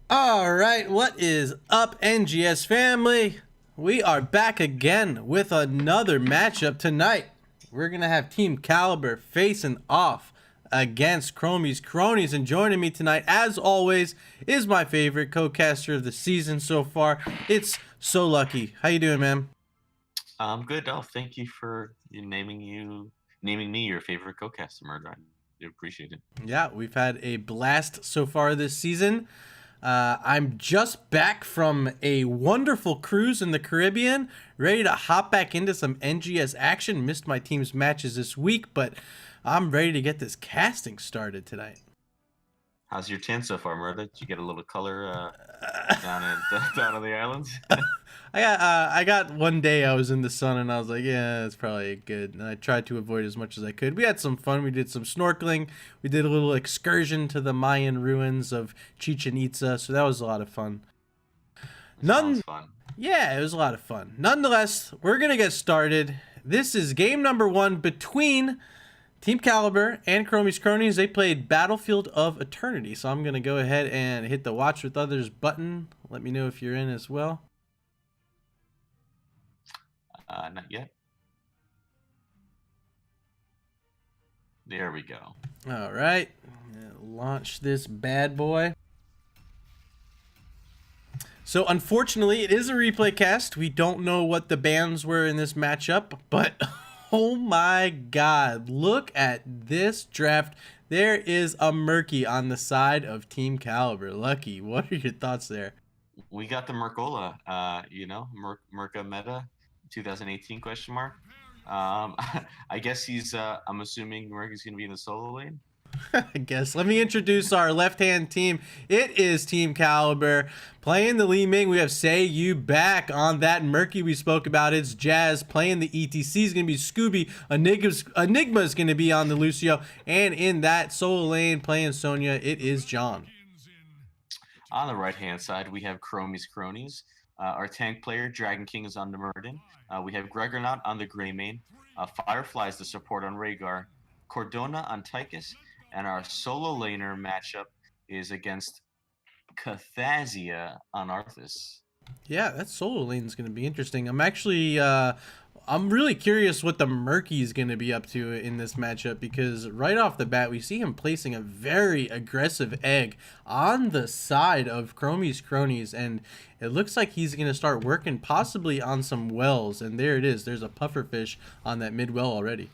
All right, what is up, NGS family? We are back again with another matchup tonight. We're gonna have Team Caliber facing off against Chromie's Cronies, and joining me tonight, as always, is my favorite co-caster of the season so far. It's SoLucky. How you doing, man? I'm good. Oh, thank you for naming me your favorite co-caster, Murder. I do appreciate it. Yeah, we've had a blast so far this season. I'm just back from a wonderful cruise in the Caribbean, ready to hop back into some NGS action. Missed my team's matches this week, but I'm ready to get this casting started tonight. How's your tan so far, Murder? Did you get a little color down in down on the islands? I got one day I was in the sun and I was like, yeah, it's probably good. And I tried to avoid as much as I could. We had some fun. We did some snorkeling. We did a little excursion to the Mayan ruins of Chichen Itza, so that was a lot of fun. Sounds fun. Yeah, it was a lot of fun. Nonetheless, we're gonna get started. This is game number one between Team Caliber and Chromie's Cronies. They played Battlefield of Eternity, so I'm gonna go ahead and hit the Watch with Others button. Let me know if you're in as well. Not yet. There we go. All right, launch this bad boy. So unfortunately, it is a replay cast. We don't know what the bans were in this matchup, but oh my god, look at this draft. There is a Murky on the side of Team Caliber. Lucky, what are your thoughts there? We got the Mercola, Merca meta 2018 question mark. I guess I'm assuming Merca's going to be in the solo lane. I guess. Let me introduce our left-hand team. It is Team Caliber. Playing the Li Ming, we have Say You back on that Murky we spoke about. It's Jazz. Playing the ETC is going to be Scooby. Enigma is going to be on the Lucio. And in that solo lane, playing Sonya, it is John. On the right-hand side, we have Chromie's Cronies. Our tank player, Dragon King, is on the Murden. We have Gregornaut on the Grey Main. Firefly is the support on Rhaegar. Cordona on Tychus. And our solo laner matchup is against Cathazia on Arthas. Yeah, that solo lane is going to be interesting. I'm really curious what the Murky is going to be up to in this matchup, because right off the bat, we see him placing a very aggressive egg on the side of Chromie's Cronies, and it looks like he's going to start working possibly on some wells, and there it is. There's a pufferfish on that mid well already.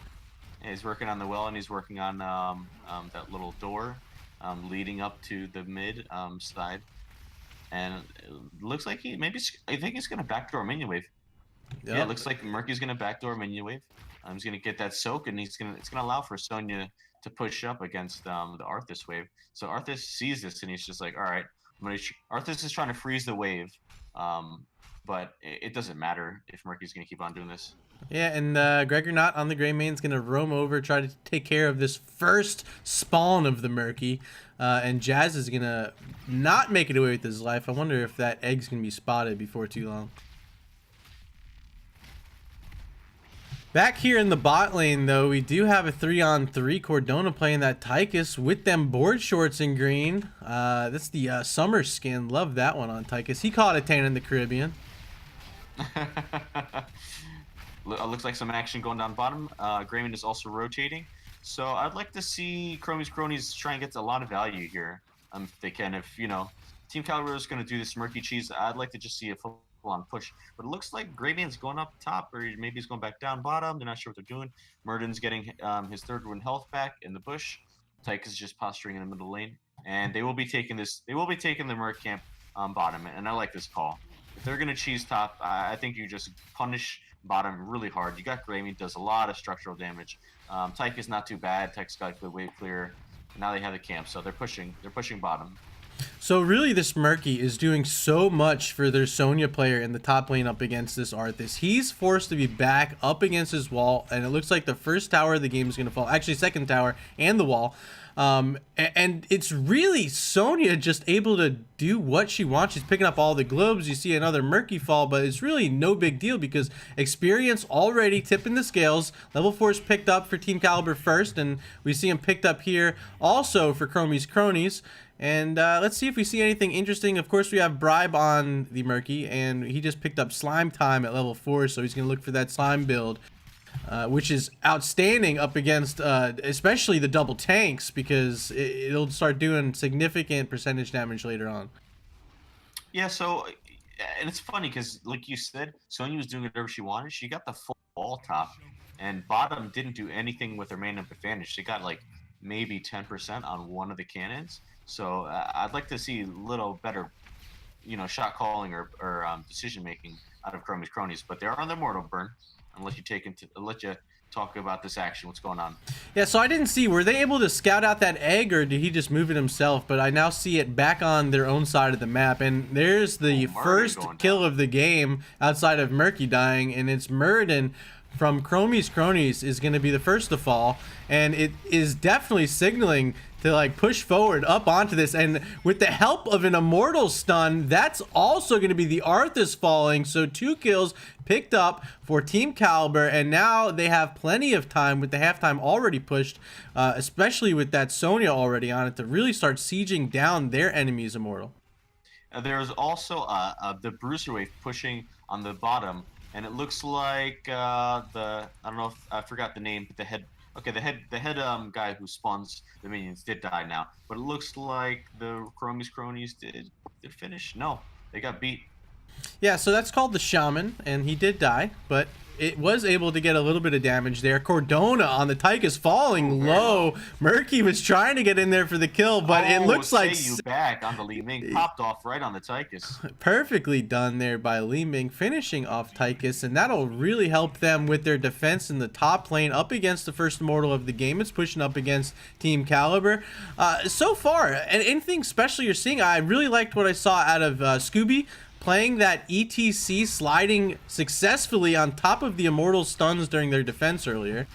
Yeah, he's working on the well, and he's working on that little door leading up to the mid side. And it looks like I think he's going to backdoor minion wave. Yep. Yeah, it looks like Murky's going to backdoor minion wave. He's going to get that soak, and it's going to allow for Sonya to push up against the Arthas wave. So Arthas sees this, and he's just like, all right, Arthas is trying to freeze the wave, but it doesn't matter if Murky's going to keep on doing this. Yeah, and Gregornaut on the Grey Main is going to roam over, try to take care of this first spawn of the Murky. And Jazz is going to not make it away with his life. I wonder if that egg's going to be spotted before too long. Back here in the bot lane, though, we do have a 3-on-3 Cordona playing that Tychus with them board shorts in green. That's the summer skin. Love that one on Tychus. He caught a tan in the Caribbean. Looks like some action going down bottom. Grayman is also rotating. So I'd like to see Chromie's Cronies try and get a lot of value here. If they can. If, Team Caliber is going to do this Murky cheese, I'd like to just see a full-on push. But it looks like Grayman's going up top, or maybe he's going back down bottom. They're not sure what they're doing. Murden's getting his third win health back in the bush. Tyke is just posturing in the middle lane. And they will be taking the Murk camp bottom. And I like this call. If they're going to cheese top, I think you just punish bottom really hard. You got Grayman, does a lot of structural damage. Tyke is not too bad. Tyke's got good wave clear. Now they have the camp, so they're pushing bottom. So really, this Murky is doing so much for their Sonya player in the top lane up against this Arthas. He's forced to be back up against his wall, and it looks like the first tower of the game is going to fall. Actually, second tower and the wall. And it's really Sonya just able to do what she wants. She's picking up all the globes. You see another Murky fall, but it's really no big deal because experience already tipping the scales. Level 4 is picked up for Team Caliber first, and we see him picked up here also for Chromie's Cronies. And let's see if we see anything interesting. Of course, we have Bribe on the Murky, and he just picked up Slime Time at level 4, so he's going to look for that Slime build, which is outstanding up against especially the double tanks, because it'll start doing significant percentage damage later on. Yeah, so, and it's funny because, like you said, Sonya was doing whatever she wanted. She got the full wall top, and bottom didn't do anything with her main up advantage. She got like maybe 10% on one of the cannons. So I'd like to see a little better, shot calling or decision making out of Chromie's Cronies. But they're on their mortal burn. I'll let you talk about this action. What's going on? Yeah, so I didn't see, were they able to scout out that egg, or did he just move it himself? But I now see it back on their own side of the map, and there's the first kill of the game outside of Murky dying, and it's Muradin from Chromie's Cronies is going to be the first to fall, and it is definitely signaling to like push forward up onto this. And with the help of an immortal stun, that's also going to be the Arthas falling. So 2 kills picked up for Team Caliber, and now they have plenty of time with the halftime already pushed, especially with that Sonya already on it, to really start sieging down their enemy's immortal. There's also the Bruiserweight pushing on the bottom, and it looks like I don't know if I forgot the name, but the head guy who spawns the minions did die now, but it looks like the Chromie's Cronies did finish. No, they got beat. Yeah, so that's called the Shaman, and he did die, but it was able to get a little bit of damage there. Cordona on the Tychus falling low. Murky was trying to get in there for the kill, but it looks like you back on the Li Ming popped off right on the Tychus. Perfectly done there by Li Ming, finishing off Tychus, and that'll really help them with their defense in the top lane up against the first immortal of the game. It's pushing up against Team Caliber. So far, and anything special you're seeing? I really liked what I saw out of Scooby, playing that ETC, sliding successfully on top of the immortal stuns during their defense earlier.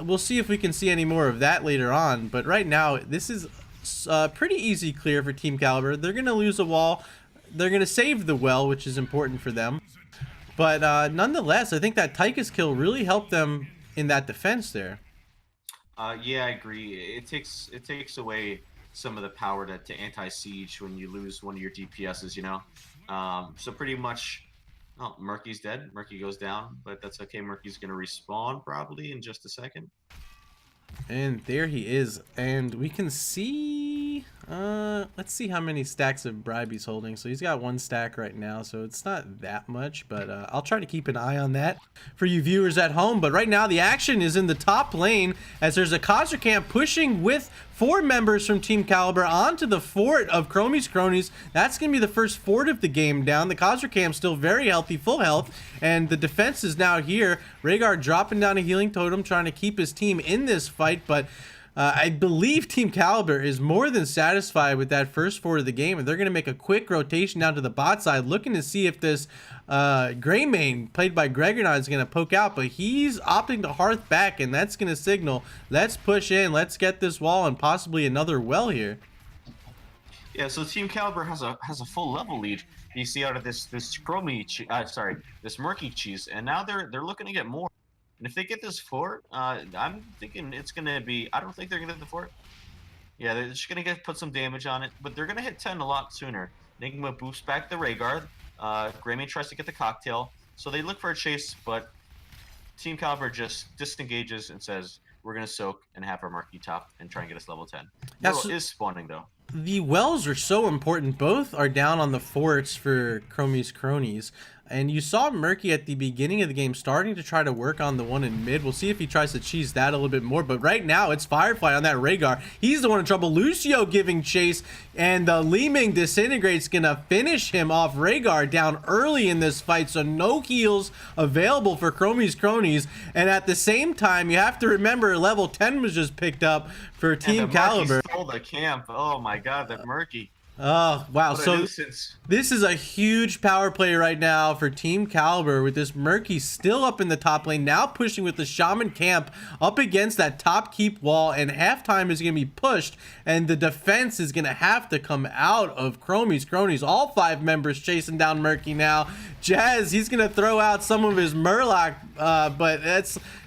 We'll see if we can see any more of that later on, but right now this is pretty easy clear for Team Caliber. They're gonna lose a wall, they're gonna save the well, which is important for them, but nonetheless I think that Tychus kill really helped them in that defense there. Yeah, I agree. It takes away some of the power to anti-siege when you lose one of your DPSs, so pretty much, Murky's dead. Murky goes down, but that's okay. Murky's gonna respawn probably in just a second. And there he is, and we can see, let's see how many stacks of bribe he's holding. So he's got 1 stack right now, so it's not that much, but I'll try to keep an eye on that for you viewers at home. But right now the action is in the top lane, as there's a Khazra camp pushing with 4 members from Team Caliber onto the fort of Chromie's Cronies. That's going to be the first fort of the game down. The Khazra camp still very healthy, full health, and the defense is now here. Rhaegar dropping down a healing totem, trying to keep his team in this fight, but I believe Team Caliber is more than satisfied with that first fort of the game, and they're going to make a quick rotation down to the bot side, looking to see if this Greymane, played by Gregornaut, is going to poke out, but he's opting to hearth back, and that's going to signal, let's push in, let's get this wall and possibly another well here. Yeah, so Team Caliber has a full level lead. You see out of this Chromie, this Murky cheese, and now they're looking to get more. And if they get this fort, I'm thinking it's gonna be. I don't think they're gonna get the fort. Yeah, they're just gonna put some damage on it, but they're gonna hit 10 a lot sooner. Enigma boosts back the Rhaegar. Greymane tries to get the cocktail, so they look for a chase, but Team Caliber just disengages and says, "We're gonna soak and have our Murky top and try and get us level 10." Mortal is spawning though. The wells are so important. Both are down on the forts for Chromie's Cronies. And you saw Murky at the beginning of the game starting to try to work on the one in mid. We'll see if he tries to cheese that a little bit more. But right now, it's Firefly on that Rhaegar. He's the one in trouble. Lucio giving chase. And the Li Ming Disintegrate's going to finish him off. Rhaegar down early in this fight. So no heals available for Chromie's Cronies. And at the same time, you have to remember level 10 was just picked up for Team Caliber. Stole the camp. Oh my god, that Murky. Oh, wow. So this is a huge power play right now for Team Caliber, with this Murky still up in the top lane, now pushing with the Shaman camp up against that top keep wall, and halftime is going to be pushed, and the defense is going to have to come out of Chromie's Cronies. All 5 members chasing down Murky now. Jazz, he's going to throw out some of his Murloc, but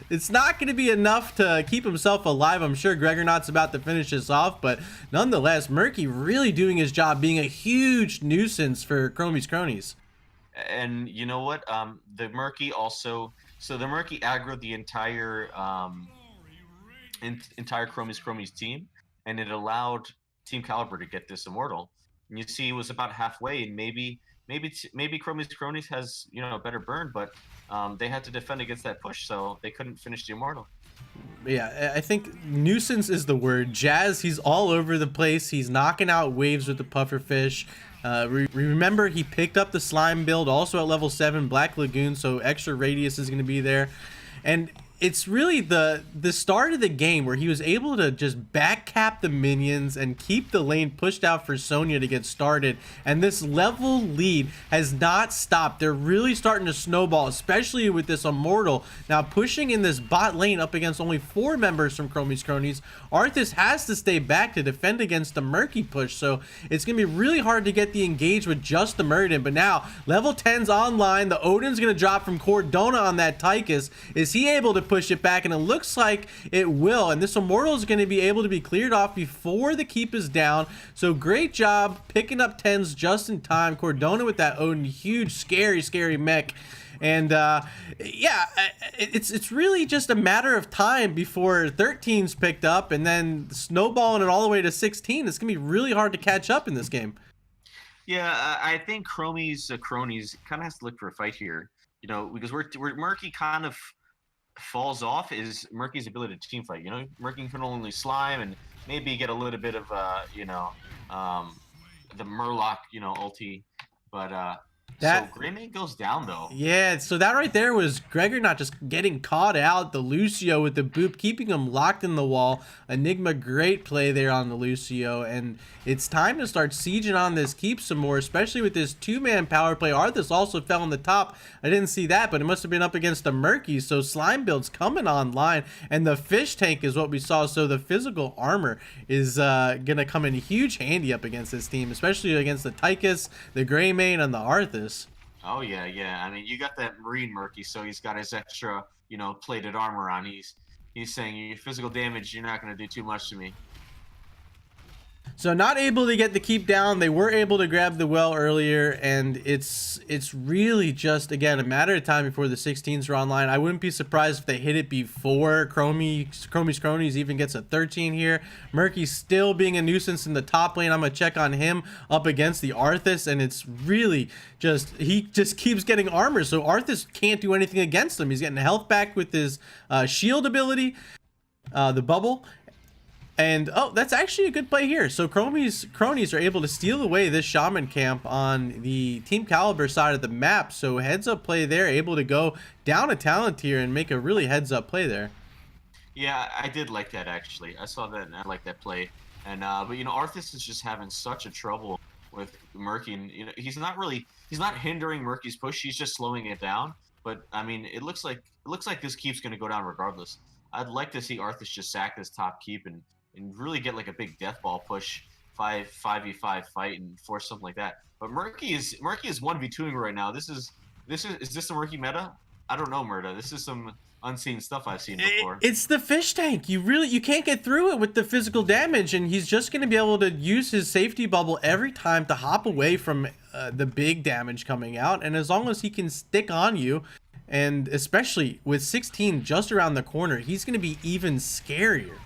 It's not going to be enough to keep himself alive. I'm sure Gregornaut's about to finish this off, but nonetheless, Murky really doing his job, being a huge nuisance for Chromie's Cronies. And you know what? The Murky also, so the Murky aggroed the entire Chromie's team, and it allowed Team Caliber to get this Immortal. And you see, it was about halfway, and maybe Chromie's Cronies has, you know, a better burn, but they had to defend against that push, so they couldn't finish the Immortal. Yeah, I think nuisance is the word. Jazz, he's all over the place. He's knocking out waves with the pufferfish. Remember, he picked up the slime build also at level 7, Black Lagoon, so extra radius is going to be there. And it's really the start of the game where he was able to just backcap the minions and keep the lane pushed out for Sonya to get started. And this level lead has not stopped. They're really starting to snowball, especially with this Immortal. Now pushing in this bot lane up against only 4 members from Chromie's Cronies, Arthas has to stay back to defend against the Murky push. So it's going to be really hard to get the engage with just the Muradin. But now level 10's online. The Odin's going to drop from Cordona on that Tychus. Is he able to push it back? And it looks like it will, and this Immortal is going to be able to be cleared off before the keep is down. So great job picking up 10s just in time. Cordona with that Odin, huge scary mech. And yeah, it's really just a matter of time before 13's picked up, and then snowballing it all the way to 16. It's gonna be really hard to catch up in this game. Yeah, I think Chromie's Cronies kind of has to look for a fight here, you know, because we're Murky kind of falls off is Murky's ability to team fight. You know, Murky can only slime and maybe get a little bit of you know, the Murloc, you know, ulti, but so Greymane goes down though. Yeah, so that right there was Gregornaut just getting caught out. The Lucio with the boop, keeping him locked in the wall. Enigma, great play there on the Lucio. And it's time to start sieging on this keep some more, especially with this 2-man power play. Arthas also fell on the top. I didn't see that, but it must have been up against the Murky. So slime build's coming online. And the fish tank is what we saw. So the physical armor is going to come in huge handy up against this team, especially against the Tychus, the Greymane, and the Arthas. Oh yeah. I mean, you got that Marine Murky, so he's got his extra, you know, plated armor on. He's saying, your physical damage, you're not going to do too much to me. So not able to get the keep down. They were able to grab the well earlier, and it's really just, again, a matter of time before the 16s are online. I wouldn't be surprised if they hit it before Chromie's Cronies even gets a 13 here. Murky still being a nuisance in the top lane. I'm going to check on him up against the Arthas, and it's really just, he just keeps getting armor, so Arthas can't do anything against him. He's getting health back with his shield ability, the bubble. And, oh, that's actually a good play here. So Chromie's Cronies are able to steal away this Shaman camp on the Team Caliber side of the map. So heads up play there, able to go down a talent tier and make a really heads up play there. Yeah, I did like that actually. I saw that and I like that play. And but you know, Arthas is just having such a trouble with Murky, and you know, he's not hindering Murky's push, he's just slowing it down. But I mean, it looks like this keep's gonna go down regardless. I'd like to see Arthas just sack this top keep and really get like a big death ball push, 5v5 fight and force something like that. But Murky is 1v2ing right now. Is this the Murky meta? I don't know, Murda. This is some unseen stuff I've seen before. It's the fish tank. You can't get through it with the physical damage, and he's just going to be able to use his safety bubble every time to hop away from the big damage coming out. And as long as he can stick on you, and especially with 16 just around the corner, he's going to be even scarier.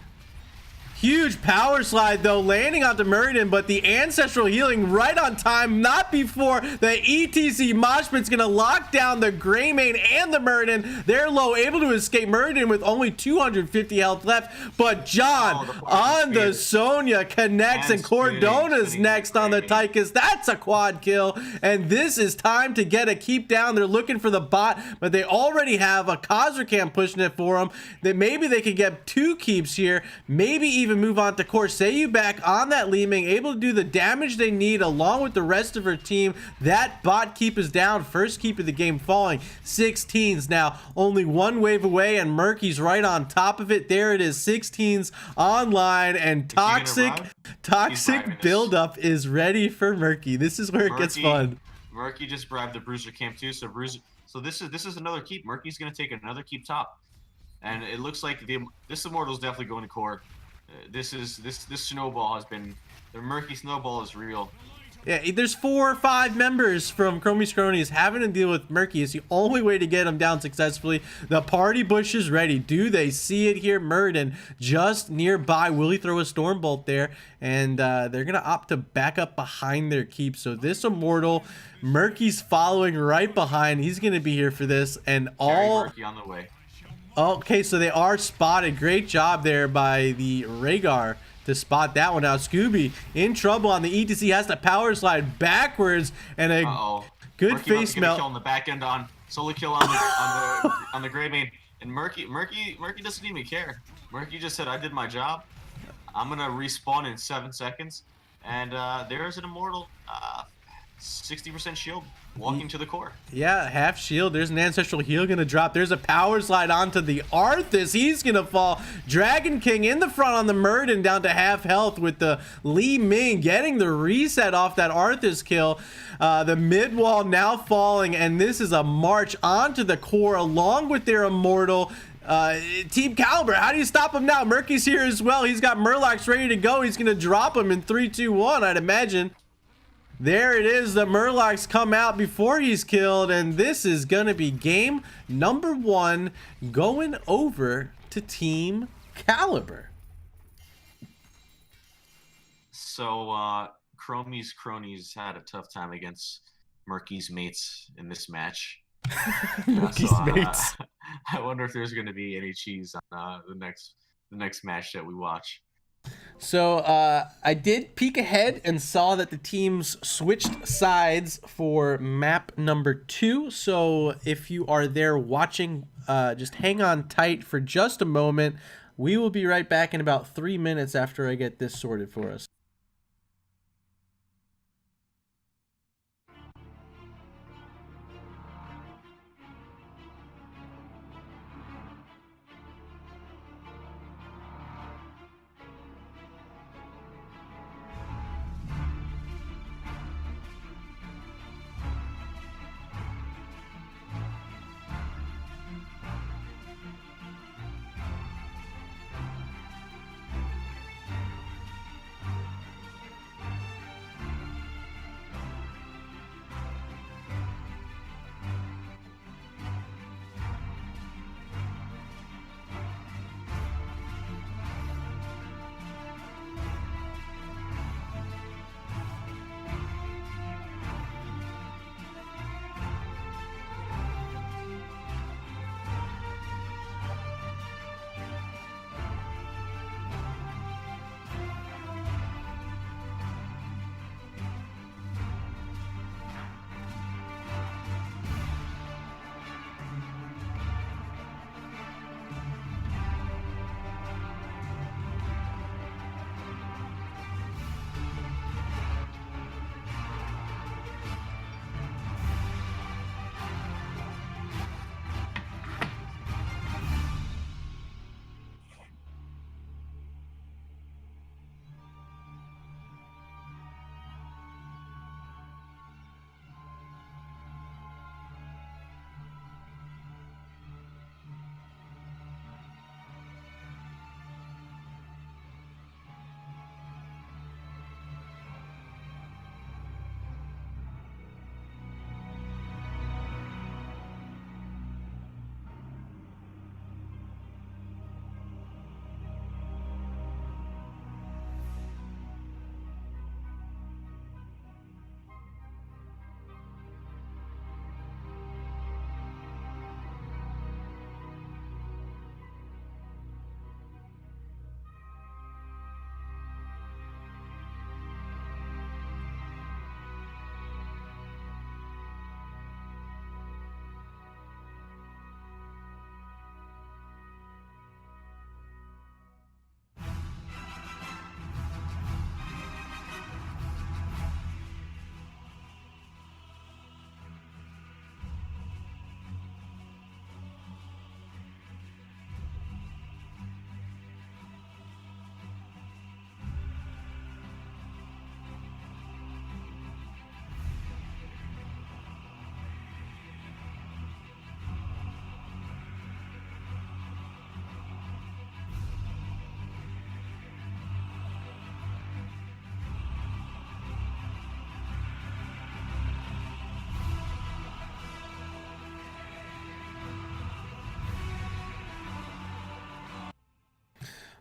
Huge power slide though, landing onto Muradin, but the ancestral healing right on time, not before the ETC Moshpit's gonna lock down the Greymane and the Muradin. They're low, able to escape Muradin with only 250 health left, but John on the Sonya connects, and Cordona's next on the Tychus. That's a quad kill, and this is time to get a keep down. They're looking for the bot, but they already have a Khazra pushing it for them. That maybe they could get 2 keeps here, maybe even move on to Corsayu back on that Li Ming, able to do the damage they need along with the rest of her team. That bot keep is down, first keep of the game falling. 16s now only 1 wave away, and Murky's right on top of it. There it is, 16s online, and toxic buildup is ready for Murky. This is where it gets fun. Murky just bribed the Bruiser camp too, so this is another keep. Murky's gonna take another keep top. and it looks like this Immortal's definitely going to core. This snowball has been, the Murky snowball is real. Yeah, there's 4 or 5 members from Chromie's Cronies having to deal with Murky. It's the only way to get him down successfully. The party bush is ready. Do they see it here? Murden just nearby. Will he throw a Stormbolt there? And they're going to opt to back up behind their keep. So this Immortal, Murky's following right behind. He's going to be here for this. And all... Murky on the way. Okay, so they are spotted. Great job there by the Rhaegar to spot that one out. Scooby in trouble on the ETC, has to power slide backwards, and a good Murky face melt kill on the back end on solo kill on the Grey Main, and Murky doesn't even care. Murky just said, "I did my job. I'm gonna respawn in 7 seconds," and there's an Immortal, 60% shield. Walking to the core. Yeah, half shield. There's an ancestral heal gonna drop. There's a power slide onto the Arthas. He's gonna fall. Dragon King in the front on the Murden, down to half health with the Li Ming getting the reset off that Arthas kill. The mid wall now falling, and this is a march onto the core along with their Immortal. Team Caliber, how do you stop him now? Murky's here as well. He's got Murlocs ready to go. He's gonna drop him in 3, 2, 1, I'd imagine. There it is. The Murlocs come out before he's killed, and this is going to be game number 1 going over to Team Caliber. So, Chromie's Cronies had a tough time against Murky's mates in this match. Murky's mates. I wonder if there's going to be any cheese on the next match that we watch. So I did peek ahead and saw that the teams switched sides for map number 2. So if you are there watching, just hang on tight for just a moment. We will be right back in about 3 minutes after I get this sorted for us.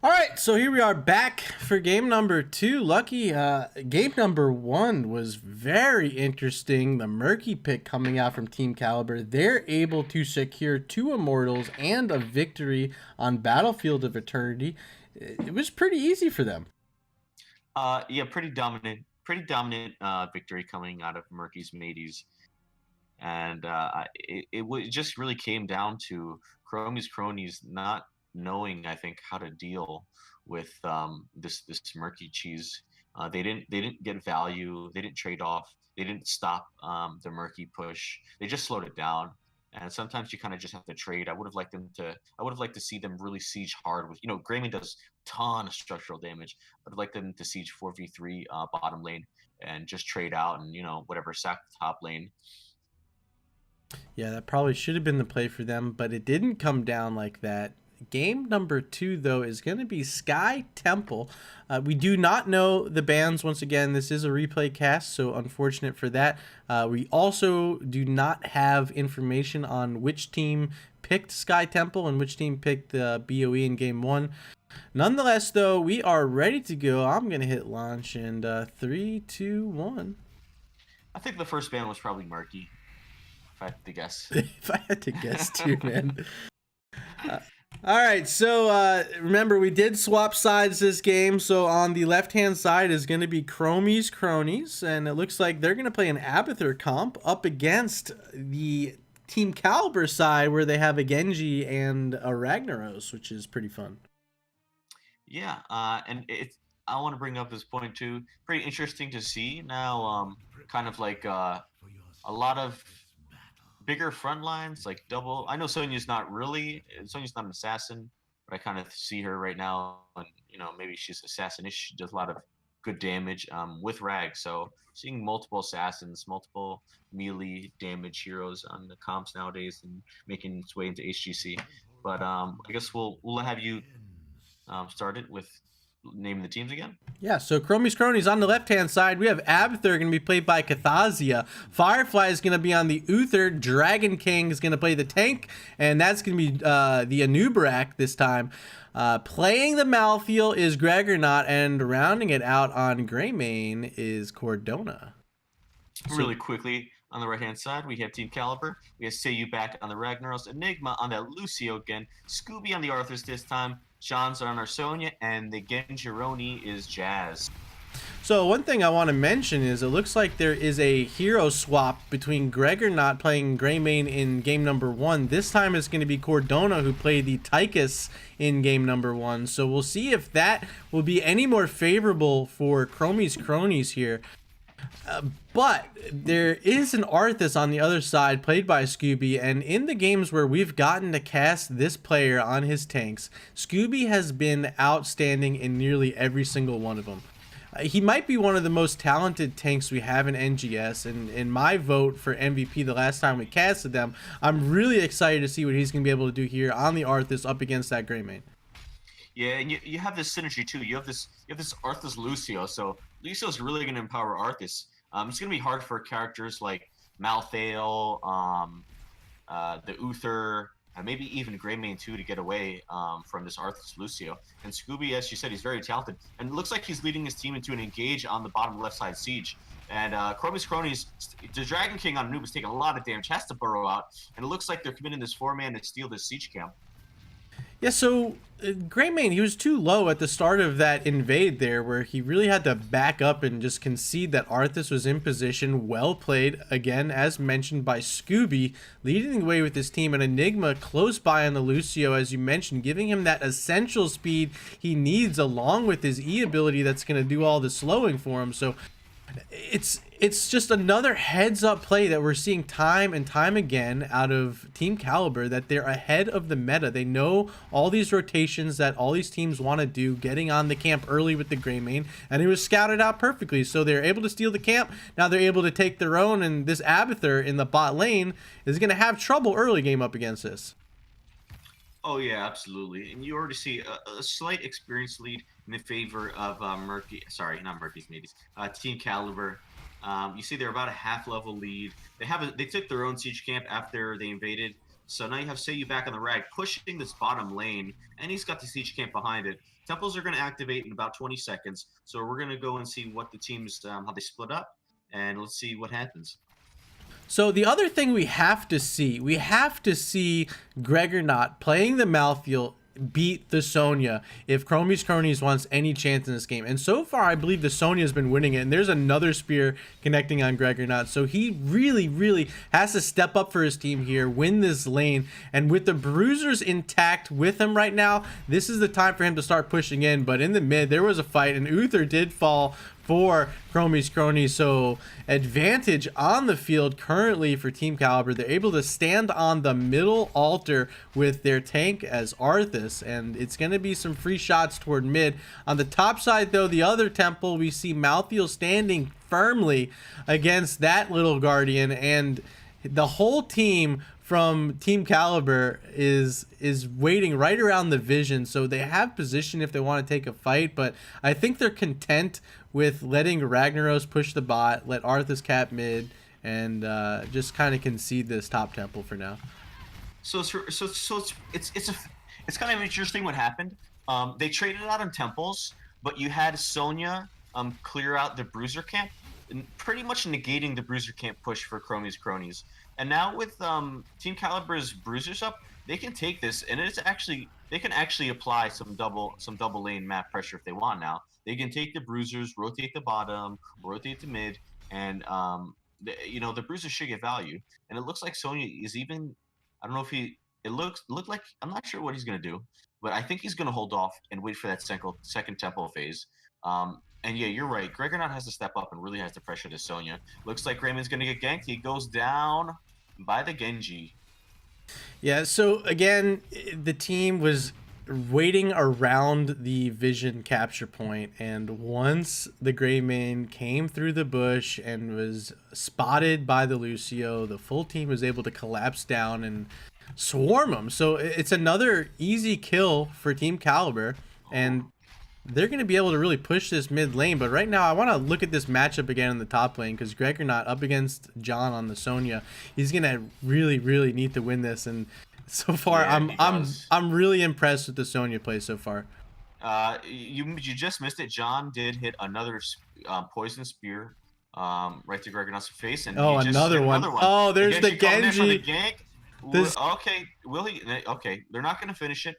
All right, so here we are back for game number 2. Lucky, game number 1 was very interesting. The Murky pick coming out from Team Caliber. They're able to secure 2 Immortals and a victory on Battlefield of Eternity. It was pretty easy for them. Yeah, pretty dominant victory coming out of Murky's mateys. And it just really came down to Chromie's Cronies not knowing, I think, how to deal with this Murky cheese. They didn't get value. They didn't trade off. They didn't stop the Murky push. They just slowed it down. And sometimes you kind of just have to trade. I would have liked to see them really siege hard with, Greymane does a ton of structural damage. I'd like them to siege 4v3 bottom lane and just trade out and, whatever, sack the top lane. Yeah, that probably should have been the play for them, but it didn't come down like that. Game number 2, though, is going to be Sky Temple. We do not know the bans. Once again, this is a replay cast, so unfortunate for that. We also do not have information on which team picked Sky Temple and which team picked the BOE in Game 1. Nonetheless, though, we are ready to go. I'm going to hit launch, and 3, 2, 1. I think the first ban was probably Murky, if I had to guess. If I had to guess, too, man. All right, so remember, we did swap sides this game. So on the left-hand side is going to be Chromie's Cronies, and it looks like they're going to play an Abathur comp up against the Team Caliber side, where they have a Genji and a Ragnaros, which is pretty fun. Yeah, and I want to bring up this point too. Pretty interesting to see now. Kind of like a lot of bigger front lines, like double. I know Sonya's not an assassin, but I kind of see her right now, and maybe she's assassin-ish. She does a lot of good damage with Rag. So seeing multiple assassins, multiple melee damage heroes on the comps nowadays, and making its way into HGC. But I guess we'll have you start it with naming the teams again. Yeah, so Chromie's Cronies on the left-hand side, we have Abathur going to be played by Kathazia. Firefly is going to be on the Uther. Dragon King is going to play the tank, and that's going to be the Anubarak this time. Playing the Malthael is Gregornaut, and rounding it out on Greymane is Cordona. Really quickly, on the right-hand side, we have Team Caliber. We have Seiyu back on the Ragnaros. Enigma on that Lucio again. Scooby on the Arthurs this time. Sean's on our Sonya, and the Genjironi is Jazz. So one thing I want to mention is it looks like there is a hero swap between Gregornaut playing Greymane in game number 1. This time it's going to be Cordona who played the Tychus in game number 1. So we'll see if that will be any more favorable for Chromie's Cronies here. But there is an Arthas on the other side played by Scooby, and in the games where we've gotten to cast this player on his tanks, Scooby has been outstanding in nearly every single one of them. He might be one of the most talented tanks we have in NGS, and in my vote for MVP the last time we casted them, I'm really excited to see what he's going to be able to do here on the Arthas up against that Greymane. Yeah, and you have this synergy too. You have this Arthas Lucio, so Lucio's really going to empower Arthas. It's going to be hard for characters like Malthael, the Uther, maybe even Greymane too to get away from this Arthas Lucio. And Scooby, as you said, he's very talented, and it looks like he's leading his team into an engage on the bottom left side siege. And Chromie's Cronies, the Dragon King on Noob is taking a lot of damage, has to burrow out, and it looks like they're committing this 4-man to steal this siege camp. Yeah, so Greymane, he was too low at the start of that invade there, where he really had to back up and just concede that Arthas was in position. Well played, again, as mentioned by Scooby, leading the way with his team, and Enigma close by on the Lucio, as you mentioned, giving him that essential speed he needs, along with his E ability that's going to do all the slowing for him. So it's just another heads-up play that we're seeing time and time again out of Team Caliber, that they're ahead of the meta. They know all these rotations that all these teams want to do, getting on the camp early with the Greymane, and it was scouted out perfectly. So they're able to steal the camp. Now they're able to take their own, and this Abathur in the bot lane is going to have trouble early game up against this. Oh yeah, absolutely. And you already see a slight experience lead in the favor of Team Caliber. You see they're about a half level lead. They took their own siege camp after they invaded. So now you have Seiyu back on the rag, pushing this bottom lane, and he's got the siege camp behind it. Temples are going to activate in about 20 seconds, so we're going to go and see what the teams, how they split up, and let's see what happens. So the other thing we have to see Gregornot playing the Malthael beat the Sonya if Chromie's Cronies wants any chance in this game. And so far, I believe the Sonya has been winning it. And there's another spear connecting on Gregornot. So he really has to step up for his team here, win this lane. And with the bruisers intact with him right now, this is the time for him to start pushing in. But in the mid, there was a fight, and Uther did fall for Chromie's Cronies. So advantage on the field currently for Team Caliber. They're able to stand on the middle altar with their tank as Arthas, and it's going to be some free shots toward mid. On the top side though, the other temple, we see Malthael standing firmly against that little guardian, and the whole team from Team Caliber is waiting right around the vision, so they have position if they want to take a fight, but I think they're content with letting Ragnaros push the bot, let Arthas cap mid, and just kind of concede this top temple for now. So it's kind of interesting what happened. They traded out on temples, but you had Sonya clear out the bruiser camp, and pretty much negating the bruiser camp push for Chromie's Cronies. And now with Team Caliber's bruisers up, they can take this, and they can actually apply some double lane map pressure if they want. Now they can take the bruisers, rotate the bottom, rotate the mid, and the bruisers should get value. And it looks like Sonya is even. I don't know if it looked like, I'm not sure what he's gonna do, but I think he's gonna hold off and wait for that second tempo phase. And yeah, you're right. Gregornot has to step up and really has to pressure this Sonya. Looks like Raymond's gonna get ganked. He goes down by the Genji. Yeah, so again, the team was waiting around the vision capture point, and once the Greymane came through the bush and was spotted by the Lucio, the full team was able to collapse down and swarm him. So it's another easy kill for Team Caliber, and they're going to be able to really push this mid lane. But right now, I want to look at this matchup again in the top lane, because Gregornot up against John on the Sonya, he's going to really need to win this. And so far, yeah, I'm really impressed with the Sonya play so far. You just missed it. John did hit another poison spear right to Gregornot's face, and another one. Oh, there's the Genji. Okay, will he? Okay, they're not going to finish it.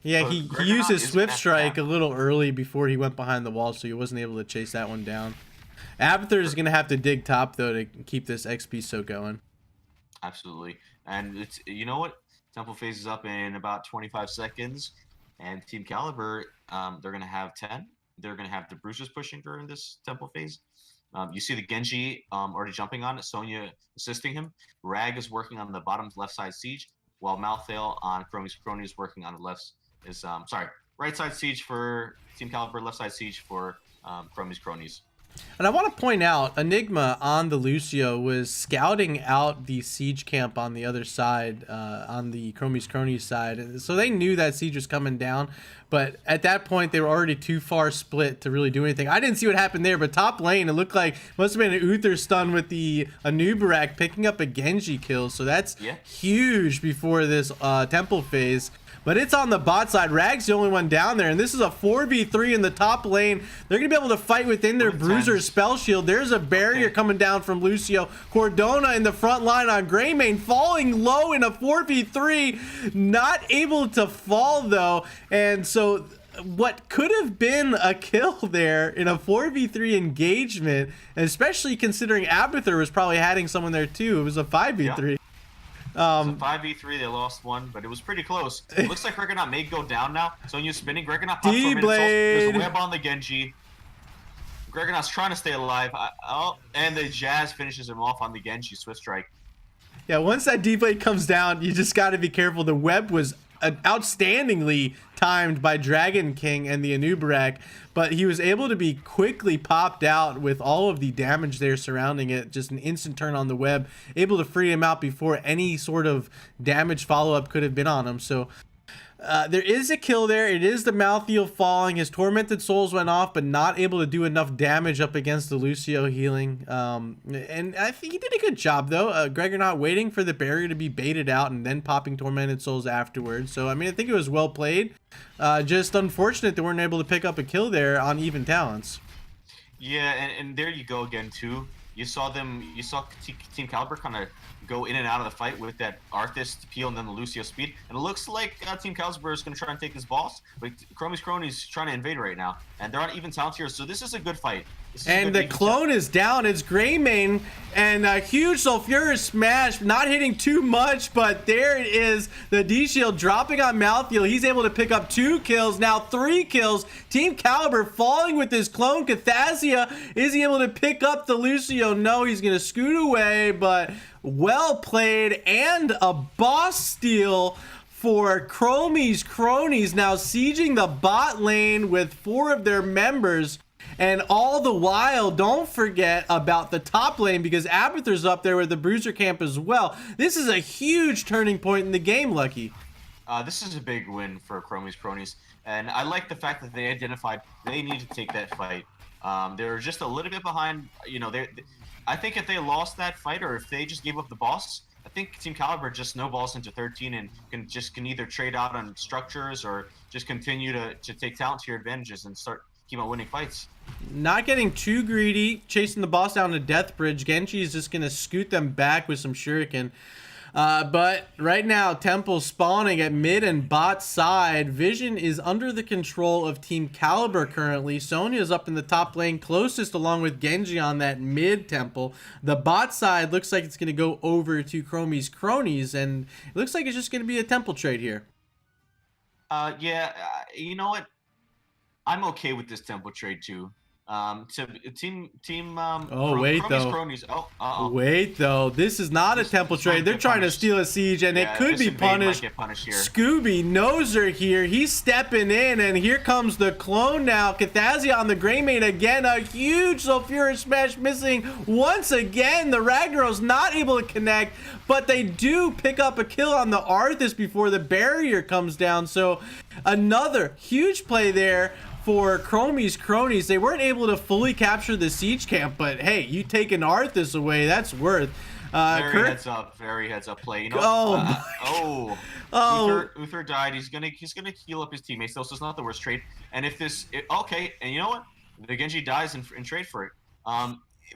Yeah, he used his Swift Strike a little early before he went behind the wall, so he wasn't able to chase that one down. Abathur is going to have to dig top, though, to keep this XP so going. Absolutely. And it's, you know what? Temple phase is up in about 25 seconds, and Team Caliber, they're going to have 10. They're going to have the Bruisers pushing during this Temple phase. You see the Genji already jumping on it, Sonya assisting him. Rag is working on the bottom left side siege, while Malthael on Chromie's Cronies is working on the left. Right side siege for Team Caliber, left side siege for Chromie's Cronies. And I want to point out, Enigma on the Lucio was scouting out the siege camp on the other side, on the Chromie's Cronies side. So they knew that siege was coming down, but at that point they were already too far split to really do anything. I didn't see what happened there, but top lane, it looked like must have been an Uther stun with the Anubarak picking up a Genji kill. So that's huge before this temple phase. But it's on the bot side. Rag's the only one down there, and this is a 4v3 in the top lane. They're going to be able to fight within their Bruiser spell shield. There's a barrier coming down from Lucio. Cordona in the front line on Greymane, falling low in a 4v3. Not able to fall, though. And so what could have been a kill there in a 4v3 engagement, and especially considering Abathur was probably having someone there, too. It was a 5v3. Yeah. It's a 5v3, they lost one, but it was pretty close. It looks like Gregornot may go down now. Sonya's spinning. Gregornot pops over. There's a web on the Genji. Gregornot's trying to stay alive. And the Jazz finishes him off on the Genji Swift Strike. Yeah, once that D-Blade comes down, you just got to be careful. The web was outstandingly timed by Dragon King and the Anubarak, but he was able to be quickly popped out with all of the damage there surrounding it. Just an instant turn on the web, able to free him out before any sort of damage follow-up could have been on him. So There is a kill there. It is the Malthael falling. His Tormented Souls went off, but not able to do enough damage up against the Lucio healing. And I think he did a good job, though. Gregor not waiting for the barrier to be baited out and then popping Tormented Souls afterwards. So, I mean, I think it was well played. Just unfortunate they weren't able to pick up a kill there on even talents. Yeah, and there you go again, too. You saw Team Caliber kind of go in and out of the fight with that Arthas peel and then the Lucio speed. And it looks like Team Caliber is going to try and take this boss, but Chromie's trying to invade right now. And they're on even talent here, so this is a good fight. And the clone is down. It's Greymane, and a huge sulfurous smash, not hitting too much, but there it is. The D-Shield dropping on Malthael. He's able to pick up 2 kills, now 3 kills. Team Caliber falling with his clone. Cathasia, is he able to pick up the Lucio? No, he's going to scoot away, but well played, and a boss steal for Chromie's Chronies, now sieging the bot lane with 4 of their members. And all the while, don't forget about the top lane, because Abathur's up there with the Bruiser camp as well. This is a huge turning point in the game, Lucky. This is a big win for Chromie's Chronies, and I like the fact that they identified they need to take that fight. They were just a little bit behind. You know, I think if they lost that fight, or if they just gave up the boss, I think Team Caliber just snowballs into 13 and can either trade out on structures or just continue to take talent to your advantages and keep on winning fights. Not getting too greedy, chasing the boss down to Death Bridge. Genji is just going to scoot them back with some shuriken. But right now, Temple spawning at mid and bot side. Vision is under the control of Team Caliber currently. Sonya is up in the top lane, closest along with Genji on that mid Temple. The bot side looks like it's going to go over to Chromie's Chronies, and it looks like it's just going to be a Temple trade here. Yeah, you know what? I'm okay with this Temple trade too. Oh wait though. Cronies. Wait though. This is not a Temple trade. They're trying to steal a siege, and it could be punished. Scooby Noser here. He's stepping in, and here comes the clone now. Cathasia on the Greymane again. A huge sulfurous smash missing once again. The Ragnaros not able to connect, but they do pick up a kill on the Arthas before the barrier comes down. So another huge play there for Chromie's Chronies. They weren't able to fully capture the siege camp, but hey, you take an Arthas away, that's worth. Very heads up play. You know, Uther died. He's gonna heal up his teammates. So it's not the worst trade. And if okay, and you know what? The Genji dies in trade for it.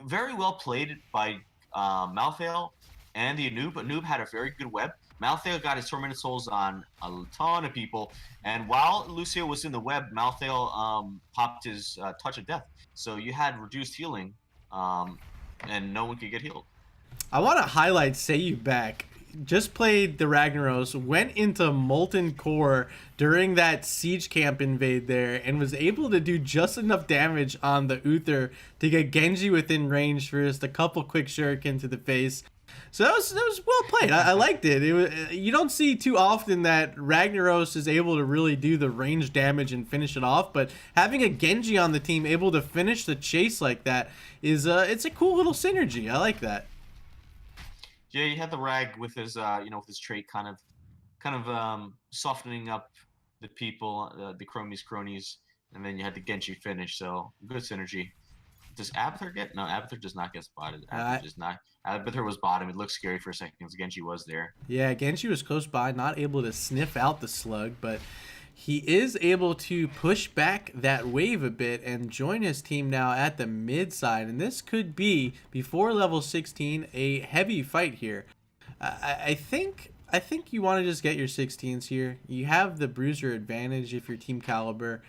Very well played by Malthael and the Noob, but Noob had a very good web. Malthael got his Tormented Souls on a ton of people, and while Lucio was in the web, Malthael popped his Touch of Death. So you had reduced healing, and no one could get healed. I want to highlight Seiyu back. Just played the Ragnaros, went into Molten Core during that siege camp invade there, and was able to do just enough damage on the Uther to get Genji within range for just a couple quick shuriken to the face. So that was well played. I liked it. You don't see too often that Ragnaros is able to really do the range damage and finish it off, but having a Genji on the team able to finish the chase like that is it's a cool little synergy. I like that. Yeah, you had the Rag with his with his trait kind of softening up the people, the Chromie's Chronies, and then you had the Genji finish. So good synergy. Does Abathur get? No, Abathur does not get spotted. Abathur does not. Abathur was bottom. It looked scary for a second because Genji was there. Yeah, Genji was close by, not able to sniff out the slug, but he is able to push back that wave a bit and join his team now at the mid side. And this could be, before level 16, a heavy fight here. I think you want to just get your 16s here. You have the bruiser advantage if you're Team Caliber.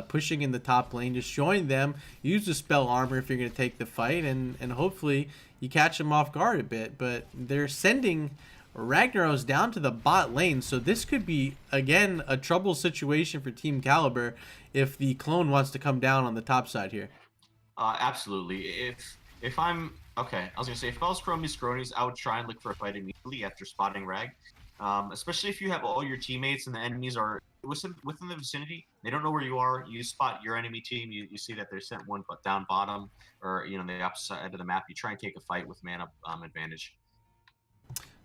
Pushing in the top lane, just join them, use the spell armor if you're going to take the fight, and hopefully you catch them off guard a bit. But they're sending Ragnaros down to the bot lane, so this could be, again, a trouble situation for Team Caliber if the clone wants to come down on the top side here. Absolutely. If I'm okay, I was gonna say if I was Chromie's Chronies, I would try and look for a fight immediately after spotting Rag. Especially if you have all your teammates and the enemies are within the vicinity, they don't know where you are. You spot your enemy team, you see that they're sent one down bottom, or the opposite side of the map. You try and take a fight with mana advantage.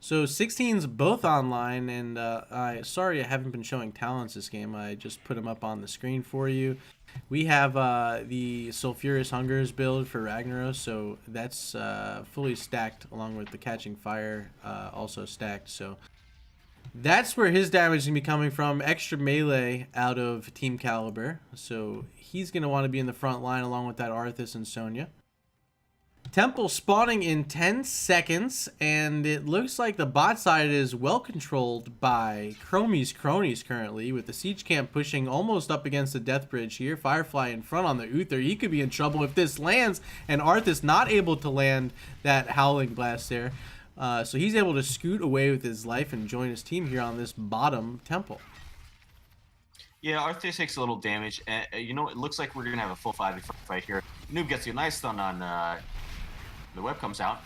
So 16's both online, and sorry I haven't been showing talents this game. I just put them up on the screen for you. We have the Sulfurous Hungers build for Ragnaros, so that's fully stacked along with the Catching Fire also stacked. So that's where his damage is going to be coming from. Extra melee out of Team Caliber, so he's going to want to be in the front line along with that Arthas and Sonya. Temple spawning in 10 seconds, and it looks like the bot side is well controlled by Chromie's Chronies currently, with the siege camp pushing almost up against the death bridge here. Firefly in front on the Uther. He could be in trouble if this lands, and Arthas not able to land that Howling Blast there. So he's able to scoot away with his life and join his team here on this bottom temple. Yeah, Arthas takes a little damage. You know, it looks like we're going to have a full 5v fight here. Noob gets a nice stun on... the web comes out.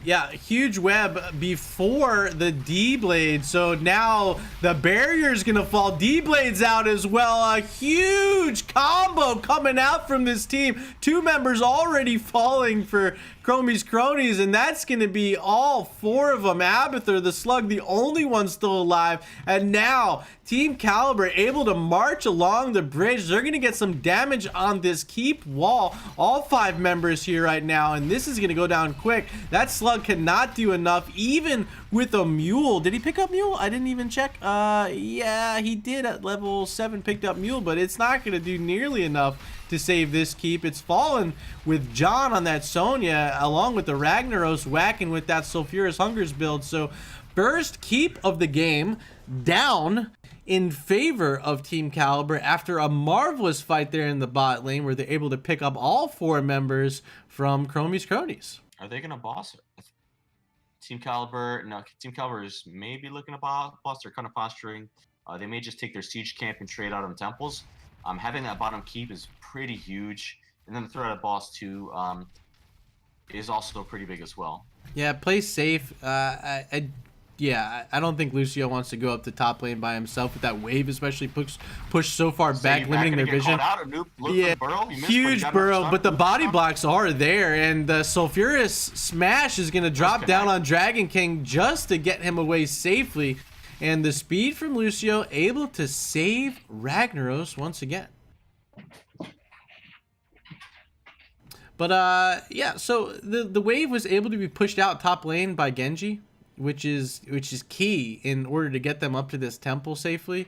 Yeah, huge web before the D-Blade. So now the barrier's going to fall. D-Blade's out as well. A huge combo coming out from this team. 2 members already falling for Chromie's Chronies, and that's going to be all 4 of them. Abathur, the Slug, the only one still alive. And now Team Caliber able to march along the bridge. They're going to get some damage on this keep wall. All 5 members here right now, and this is going to go down quick. That Slug cannot do enough, even with a Mule. Did he pick up Mule? I didn't even check. Yeah, he did at level 7 picked up Mule, but it's not going to do nearly enough to save this keep. It's fallen with John on that Sonya, along with the Ragnaros whacking with that Sulfurous Hungers build. So first keep of the game down in favor of Team Caliber after a marvelous fight there in the bot lane where they're able to pick up all 4 members from Chromie's Chronies. Are they gonna boss it? Team Caliber, no, Team Caliber is maybe looking to boss. They're kind of posturing. They may just take their siege camp and trade out on temples. Having that bottom keep is pretty huge, and then the threat of boss 2 is also pretty big as well. Yeah, play safe. Yeah, I don't think Lucio wants to go up the top lane by himself with that wave, especially pushed so far back, limiting their vision. Yeah, huge burrow, but the body blocks are there, and the Sulfurous Smash is going to drop down on Dragon King just to get him away safely. And the speed from Lucio able to save Ragnaros once again. But yeah, so the wave was able to be pushed out top lane by Genji, which is key in order to get them up to this temple safely.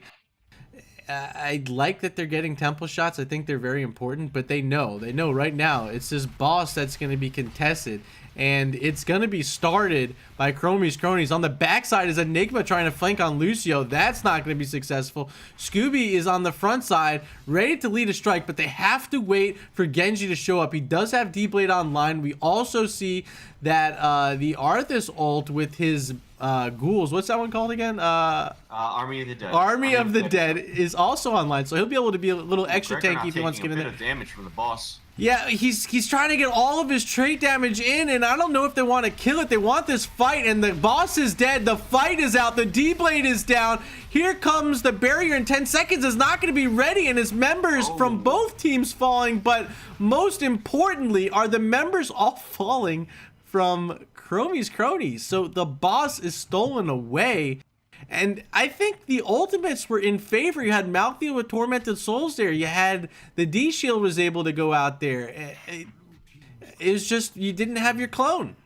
I like that they're getting temple shots. I think they're very important, but they know right now it's this boss that's going to be contested, and it's going to be started by Chromie's Chronies. On the backside is Enigma trying to flank on Lucio. That's not going to be successful. Scooby is on the front side, ready to lead a strike, but they have to wait for Genji to show up. He does have D-Blade online. We also see that the Arthas ult with his ghouls, what's that one called again? Army of the Dead. Army of the Dead is also online, so he'll be able to be a little extra tanky if he wants to get in there. Damage from the boss. Yeah, he's trying to get all of his trait damage in, and I don't know if they want to kill it. They want this fight, and the boss is dead. The fight is out. The D-Blade is down. Here comes the barrier in 10 seconds. Is not going to be ready, and his members from both teams falling, but most importantly, are the members all falling from Chromie's Chronies. So the boss is stolen away. And I think the ultimates were in favor. You had Malthael with Tormented Souls there. You had the D-Shield was able to go out there. It was just, you didn't have your clone.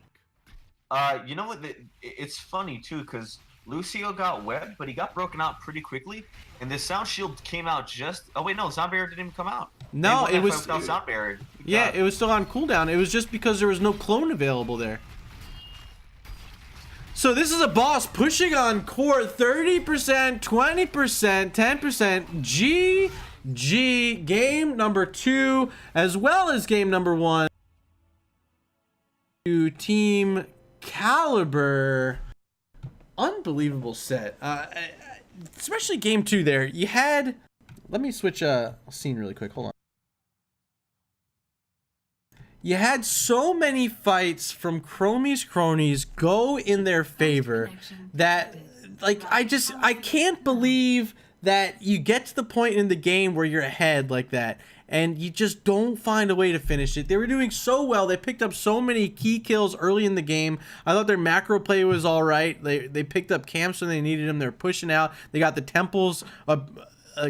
You know what? It's funny, too, because Lucio got webbed, but he got broken out pretty quickly. And the Sound Shield came out just... Oh, wait, no, Sound Barrier didn't even come out. No, it was... Sound Barrier. Yeah, it was still on cooldown. It was just because there was no clone available there. So this is a boss pushing on core 30%, 20%, 10%. GG. Game number 2, as well as game number 1. To Team Caliber. Unbelievable set. Especially game 2 there. You had... Let me switch a scene really quick. Hold on. You had so many fights from Chromie's Chronies go in their favor that, like, I can't believe that you get to the point in the game where you're ahead like that and you just don't find a way to finish it. They were doing so well. They picked up so many key kills early in the game. I thought their macro play was all right. They picked up camps when they needed them. They're pushing out. They got the temples.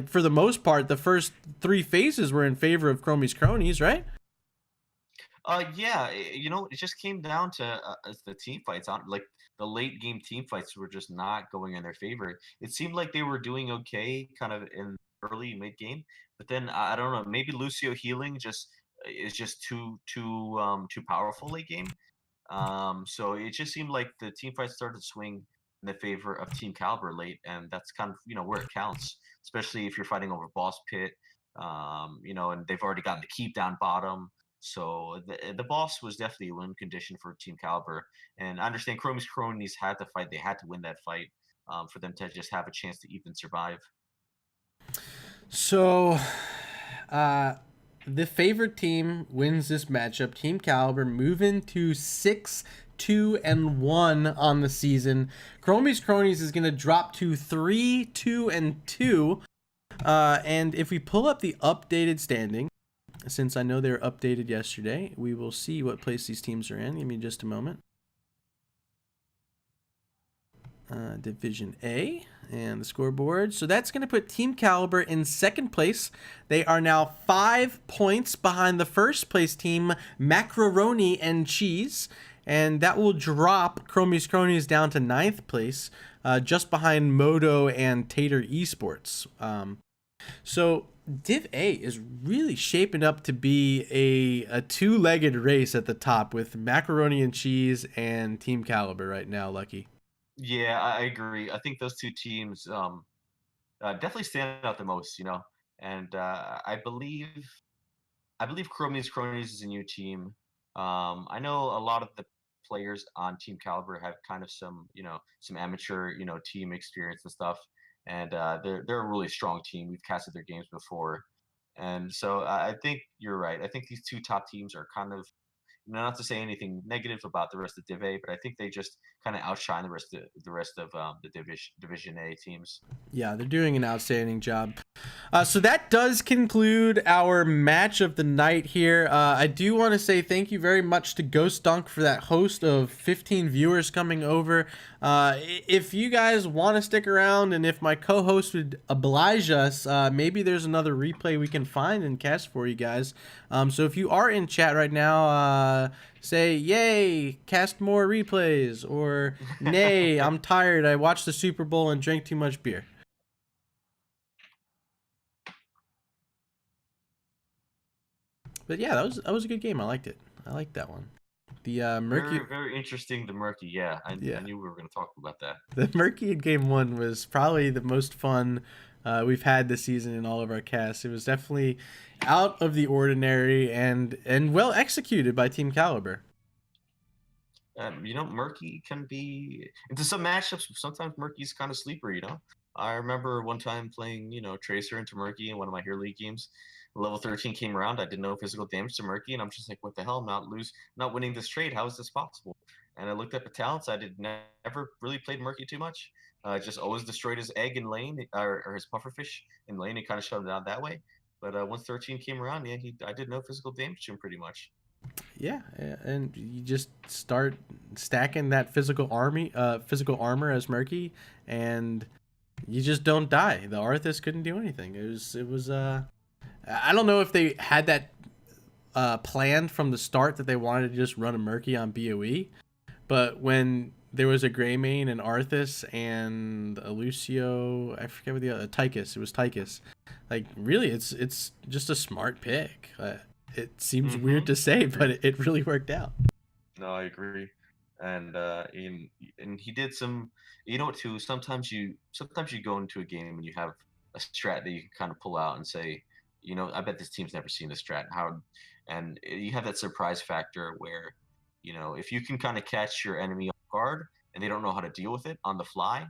For the most part, the first three phases were in favor of Chromie's Cronies, right? Yeah, it just came down to the team fights. On like the late game team fights were just not going in their favor. It seemed like they were doing okay, kind of in early mid game, but then I don't know. Maybe Lucio healing just is just too powerful late game. So it just seemed like the team fight started to swing in the favor of Team Caliber late, and that's kind of where it counts, especially if you're fighting over boss pit. And they've already gotten the keep down bottom. So the boss was definitely a win condition for Team Caliber, and I understand Chromie's Cronies had to fight; they had to win that fight for them to just have a chance to even survive. So, uh, the favorite team wins this matchup. Team Caliber moving to 6-2-1 on the season. Chromie's Cronies is going to drop to 3-2-2. And if we pull up the updated standing, since I know they were updated yesterday, we will see what place these teams are in. Give me just a moment. Division A and the scoreboard. So that's going to put Team Caliber in second place. They are now 5 points behind the first place team, Macaroni and Cheese. And that will drop Chromie's Cronies down to ninth place, just behind Moto and Tater Esports. So Div A is really shaping up to be a two-legged race at the top with Macaroni and Cheese and Team Caliber right now, Lucky. Yeah, I agree. I think those two teams definitely stand out the most. And I believe Chromie's Cronies is a new team. I know a lot of the players on Team Caliber have kind of some amateur, team experience and stuff, and they're a really strong team. We've casted their games before, and so I think you're right. I think these two top teams are kind of, not to say anything negative about the rest of Div A, but I think they just kind of outshine the rest of the Division A teams. Yeah, they're doing an outstanding job. So that does conclude our match of the night here. I do want to say thank you very much to Ghost Dunk for that host of 15 viewers coming over. If you guys want to stick around and if my co-host would oblige us, maybe there's another replay we can find and cast for you guys. So if you are in chat right now, say yay, cast more replays, or nay, I'm tired, I watched the Super Bowl and drank too much beer. But yeah, that was a good game. I liked it. I liked that one. The Murky, Very, very interesting. The Murky, yeah, I yeah, knew we were going to talk about that. the Murky in game one was probably the most fun we've had this season in all of our casts. It was definitely out of the ordinary and well executed by Team Caliber. Murky can be into some matchups. Sometimes Murky's kind of sleeper. I remember one time playing, Tracer into Murky in one of my Hero League games. Level 13 came around. I did no physical damage to Murky, and I'm just like, what the hell? I'm not winning this trade. How is this possible? And I looked up at talents. I never really played Murky too much. Just always destroyed his egg in lane or his pufferfish in lane and kind of shut him down that way. But once 13 came around, yeah, I did no physical damage to him pretty much. Yeah, and you just start stacking that physical armor as Murky, and you just don't die. The Arthas couldn't do anything. It was. I don't know if they had that planned from the start that they wanted to just run a Murky on BOE, but when there was a Greymane and Arthas and a Lucio, I forget what the other Tychus. It was Tychus. Like really, it's just a smart pick. It seems weird to say, but it really worked out. No, I agree. And he did some, too. Sometimes you go into a game and you have a strat that you can kind of pull out and say, I bet this team's never seen this strat. And you have that surprise factor where, if you can kind of catch your enemy off guard and they don't know how to deal with it on the fly,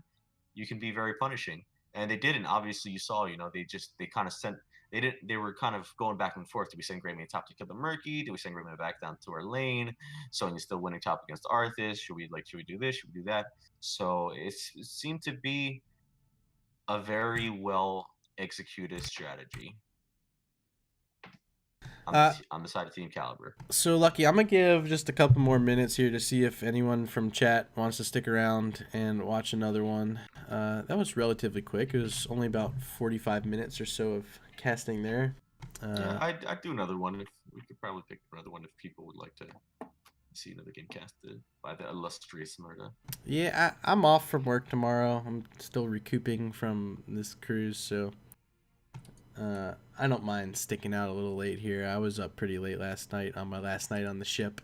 you can be very punishing. And they didn't. Obviously, you saw, they kind of sent. They were kind of going back and forth. Do we send Greymane top to kill the Murky? Do we send Greymane back down to our lane? Sonya's still winning top against Arthas. Should we do this? Should we do that? So it seemed to be a very well executed strategy on the side of Team Caliber. So Lucky, I'm gonna give just a couple more minutes here to see if anyone from chat wants to stick around and watch another one. That was relatively quick. It was only about 45 minutes or so of casting there. Yeah, I'd do another one. If we could probably pick another one if people would like to see another game casted by the illustrious Murda. Yeah, I'm off from work tomorrow. I'm still recouping from this cruise, so I don't mind sticking out a little late here. I was up pretty late last night on my last night on the ship.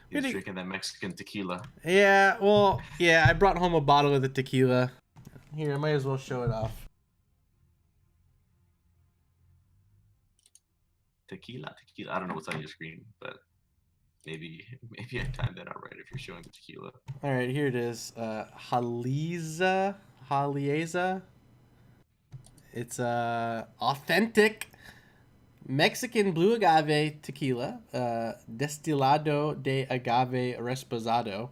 He's drinking that Mexican tequila. Yeah, well, yeah, I brought home a bottle of the tequila. Here, I might as well show it off. Tequila. I don't know what's on your screen, but maybe I timed that out right if you're showing the tequila. All right, here it is. Halieza. It's authentic Mexican blue agave tequila, destilado de agave reposado.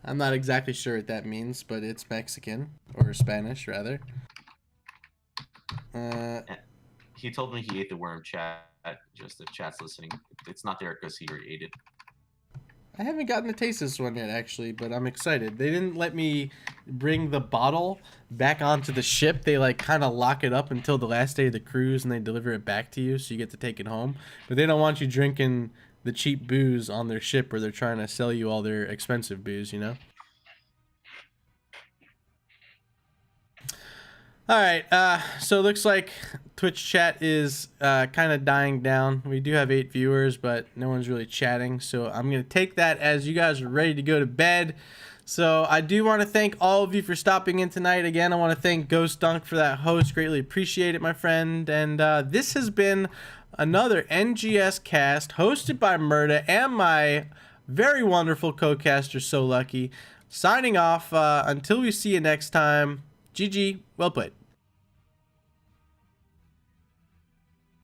I'm not exactly sure what that means, but it's Mexican, or Spanish rather. He told me he ate the worm, chat. Just if chat's listening, it's not there because he already ate it. I haven't gotten to taste this one yet, actually, but I'm excited. They didn't let me bring the bottle back onto the ship. They, like, kind of lock it up until the last day of the cruise, and they deliver it back to you, so you get to take it home. But they don't want you drinking the cheap booze on their ship where they're trying to sell you all their expensive booze, you know? All right, so it looks like Twitch chat is kind of dying down. We do have 8 viewers, but no one's really chatting. So I'm going to take that as you guys are ready to go to bed. So I do want to thank all of you for stopping in tonight. Again, I want to thank Ghost Dunk for that host. Greatly appreciate it, my friend. And this has been another NGS cast hosted by Murda and my very wonderful co-caster, SoLucky. Signing off. Until we see you next time. GG. Well played.